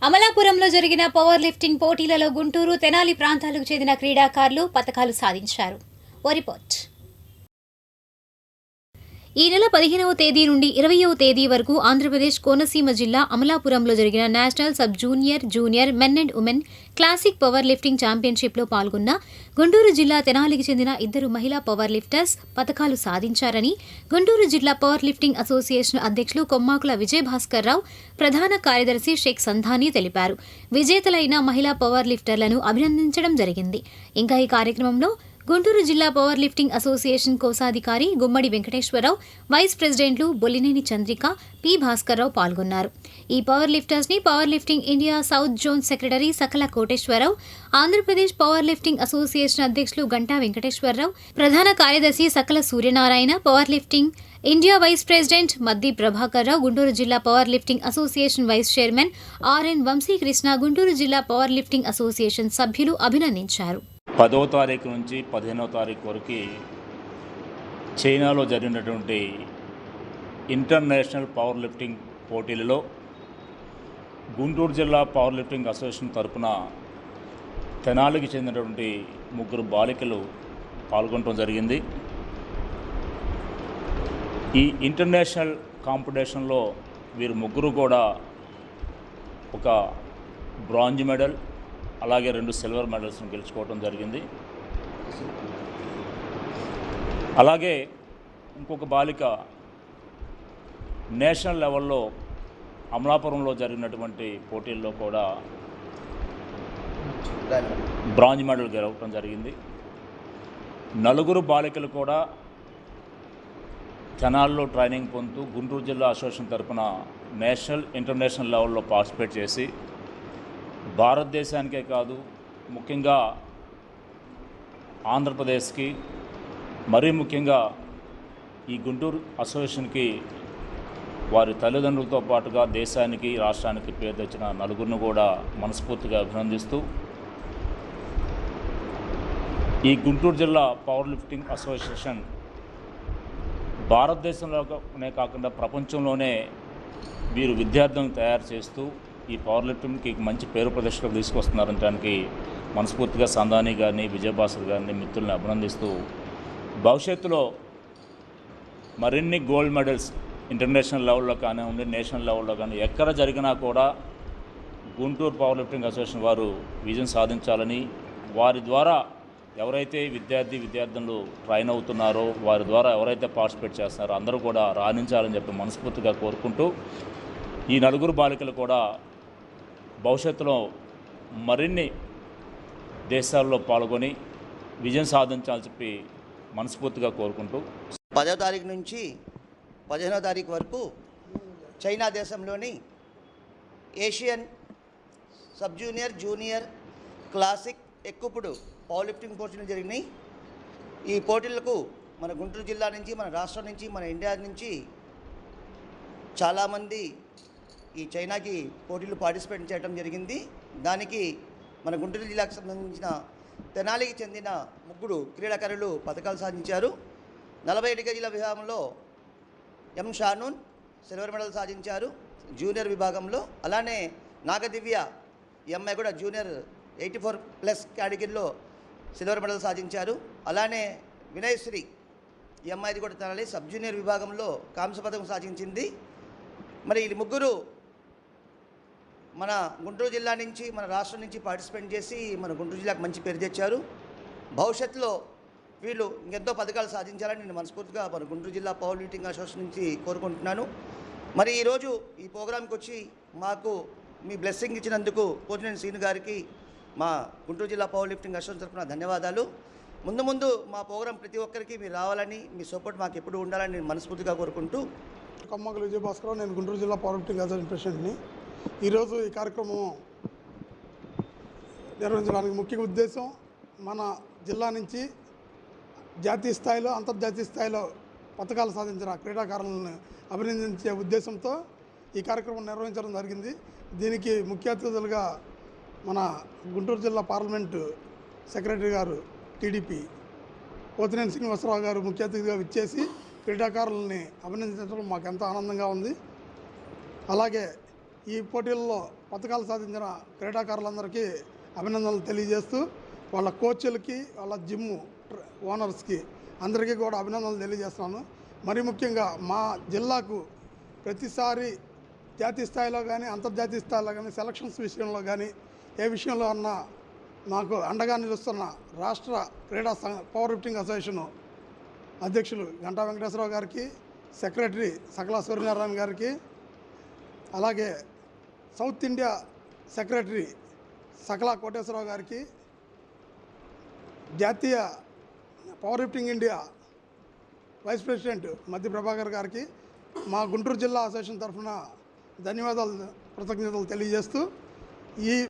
అమలాపురంలో జరిగిన power lifting పోటీలలో గుంటూరు, తెనాలి ప్రాంతాలకు చెందిన క్రీడాకారులు పతకాలు సాధించారు. ఓ రిపోర్ట్. ఈ నెల 15వ తేదీ నుండి 20వ తేదీ వరకు ఆంధ్రప్రదేశ్ కోనసీమ జిల్లా అమలాపురంలో జరిగిన national sub junior men and women classic power lifting ఛాంపియన్షిప్లో పాల్గొన్న గుంటూరు జిల్లా తెనాలికి చెందిన 2 మహిళా పవర్ లిఫ్టర్స్ పతకాలు సాధించారని గుంటూరు జిల్లా పవర్ లిఫ్టింగ్ అసోసియేషన్ అధ్యక్షులు కొమ్మాకుల విజయభాస్కర్ రావు, ప్రధాన కార్యదర్శి షేక్ సంధాని తెలిపారు. విజేతలైన మహిళా పవర్ లిఫ్టర్లను అభినందించడం జరిగింది. ఇంకా ఈ కార్యక్రమంలో గుంటూరు జిల్లా పవర్ లిఫ్టింగ్ అసోసియేషన్ కోశాధికారి గుమ్మడి వెంకటేశ్వరరావు, వైస్ ప్రెసిడెంట్లు బొల్లినేని చంద్రిక, పి భాస్కర్రావు పాల్గొన్నారు. ఈ పవర్ లిఫ్టర్స్ ని power lifting India south zone secretary Sakala Koteswararao, Andhra Pradesh power lifting association అధ్యక్షులు గంటా వెంకటేశ్వరరావు, ప్రధాన కార్యదర్శి Sakala Suryanarayana, power lifting India vice president Maddi Prabhakar Rao, Guntur జిల్లా power lifting association vice chairman RN Vamsikrishna, Guntur జిల్లా పవర్ లిఫ్టింగ్ అసోసియేషన్ సభ్యులు అభినందించారు. 10వ తారీఖు నుంచి 15వ తారీఖు వరకు చైనాలో జరిగినటువంటి ఇంటర్నేషనల్ పవర్ లిఫ్టింగ్ పోటీలలో గుంటూరు జిల్లా పవర్ లిఫ్టింగ్ అసోసియేషన్ తరఫున తెనాలికి చెందినటువంటి 3 బాలికలు పాల్గొనడం జరిగింది. ఈ ఇంటర్నేషనల్ కాంపిటీషన్లో వీరు 3 కూడా ఒక బ్రాంజ్ మెడల్, అలాగే 2 సిల్వర్ మెడల్స్ను గెలుచుకోవడం జరిగింది. అలాగే ఇంకొక బాలిక నేషనల్ లెవెల్లో అమలాపురంలో జరిగినటువంటి పోటీల్లో కూడా బ్రాంజ్ మెడల్ గెలవటం జరిగింది. 4 బాలికలు కూడా తెనాల్లో ట్రైనింగ్ పొందుతూ గుంటూరు జిల్లా అసోసియేషన్ తరఫున నేషనల్, ఇంటర్నేషనల్ లెవెల్లో పార్టిసిపేట్ చేసి భారతదేశానికే కాదు, ముఖ్యంగా ఆంధ్రప్రదేశ్కి, మరీ ముఖ్యంగా ఈ గుంటూరు అసోసియేషన్కి వారి తల్లిదండ్రులతో పాటుగా దేశానికి, రాష్ట్రానికి పేరు తెచ్చిన 4 కూడా మనస్ఫూర్తిగా అభినందిస్తూ ఈ గుంటూరు జిల్లా పవర్ లిఫ్టింగ్ అసోసియేషన్ భారతదేశంలోనే కాకుండా ప్రపంచంలోనే వీరు విద్యార్థులను తయారు చేస్తూ ఈ పవర్ లిఫ్టింగ్కి మంచి పేరు ప్రతిష్టలు తీసుకొస్తున్నారనడానికి మనస్ఫూర్తిగా సంధాని గారిని, విజయభాస్కర్ గారిని, మిత్రుల్ని అభినందిస్తూ భవిష్యత్తులో మరిన్ని గోల్డ్ మెడల్స్ ఇంటర్నేషనల్ లెవెల్లో కానివ్వండి, నేషనల్ లెవెల్లో కానీ ఎక్కడ జరిగినా కూడా గుంటూరు పవర్ లిఫ్టింగ్ అసోసియేషన్ వారు విజయం సాధించాలని, వారి ద్వారా ఎవరైతే విద్యార్థులు ట్రైన్ అవుతున్నారో, వారి ద్వారా ఎవరైతే పార్టిసిపేట్ చేస్తున్నారో అందరూ కూడా రాణించాలని చెప్పి మనస్ఫూర్తిగా కోరుకుంటూ ఈ 4 బాలికలు కూడా భవిష్యత్తులో మరిన్ని దేశాల్లో పాల్గొని విజయం సాధించాలని చెప్పి మనస్ఫూర్తిగా కోరుకుంటూ 10వ తారీఖు నుంచి 15వ తారీఖు వరకు చైనా దేశంలోని ఏషియన్ సబ్ జూనియర్ క్లాసిక్ ఎక్కుప్పుడు పవర్ లిఫ్టింగ్ పోటీలు జరిగినాయి. ఈ పోటీలకు మన గుంటూరు జిల్లా నుంచి, మన రాష్ట్రం నుంచి, మన ఇండియా నుంచి చాలామంది ఈ చైనాకి పోటీలు పార్టిసిపేట్ చేయడం జరిగింది. దానికి మన గుంటూరు జిల్లాకు సంబంధించిన తెనాలికి చెందిన 3 క్రీడాకారులు పతకాలు సాధించారు. 47 కేజీల విభాగంలో ఎం షానూన్ సిల్వర్ మెడల్ సాధించారు జూనియర్ విభాగంలో. అలానే నాగదివ్య ఈ అమ్మాయి కూడా జూనియర్ 84+ కేటగిరీలో సిల్వర్ మెడల్ సాధించారు. అలానే వినయశ్రీ ఈ అమ్మాయిది కూడా తెనాలి సబ్ జూనియర్ విభాగంలో కాంస్య పథకం సాధించింది. మరి ఈ 3 మన గుంటూరు జిల్లా నుంచి, మన రాష్ట్రం నుంచి పార్టిసిపేట్ చేసి మన గుంటూరు జిల్లాకు మంచి పేరు తెచ్చారు. భవిష్యత్తులో వీళ్ళు ఇంకెంతో పథకాలు సాధించాలని నేను మనస్ఫూర్తిగా మన గుంటూరు జిల్లా పవర్ లిఫ్టింగ్ అసోసియేషన్ నుంచి కోరుకుంటున్నాను. మరి ఈరోజు ఈ ప్రోగ్రాంకి వచ్చి మాకు మీ బ్లెస్సింగ్ ఇచ్చినందుకు పోతినేని శ్రీను గారికి మా గుంటూరు జిల్లా పవర్ లిఫ్టింగ్ అసోసియేషన్ తరఫున ధన్యవాదాలు. ముందు మా ప్రోగ్రాం ప్రతి ఒక్కరికి మీరు రావాలని, మీ సపోర్ట్ మాకు ఎప్పుడు ఉండాలని నేను మనస్ఫూర్తిగా కోరుకుంటూ. కొమ్మాకుల విజయభాస్కర్, నేను గుంటూరు జిల్లా పవర్ లిఫ్టింగ్ అసోసియేషన్ ప్రెసిడెంట్ని. ఈరోజు ఈ కార్యక్రమం నిర్వహించడానికి ముఖ్య ఉద్దేశం మన జిల్లా నుంచి జాతీయ స్థాయిలో, అంతర్జాతీయ స్థాయిలో పథకాలు సాధించిన క్రీడాకారులను అభినందించే ఉద్దేశంతో ఈ కార్యక్రమం నిర్వహించడం జరిగింది. దీనికి ముఖ్య అతిథులుగా మన గుంటూరు జిల్లా పార్లమెంటు సెక్రటరీ గారు టీడీపీ పోతినేని శ్రీనివాసరావు గారు ముఖ్య అతిథిగా విచ్చేసి క్రీడాకారులని అభినందించడం మాకు ఎంతో ఆనందంగా ఉంది. అలాగే ఈ పోటీల్లో పథకాలు సాధించిన క్రీడాకారులందరికీ అభినందనలు తెలియజేస్తూ వాళ్ళ కోచ్లకి వాళ్ళ జిమ్ ఓనర్స్కి అందరికీ కూడా అభినందనలు తెలియజేస్తున్నాను. మరి ముఖ్యంగా మా జిల్లాకు ప్రతిసారి జాతీయ స్థాయిలో కానీ అంతర్జాతీయ స్థాయిలో కానీ సెలక్షన్స్ విషయంలో కానీ ఏ విషయంలో అన్నా నాకు అండగా నిలుస్తున్న రాష్ట్ర పవర్ లిఫ్టింగ్ అసోసియేషన్ అధ్యక్షులు గంటా వెంకటేశ్వరరావు గారికి, సెక్రటరీ సకల సూర్యనారాయణ గారికి, అలాగే south India secretary Sakala Koteswararao గారికి, జాతీయ power lifting India vice president మధ్య ప్రభాకర్ గారికి మా గుంటూరు జిల్లా అసోసియేషన్ తరఫున ధన్యవాదాలు, కృతజ్ఞతలు తెలియజేస్తూ ఈ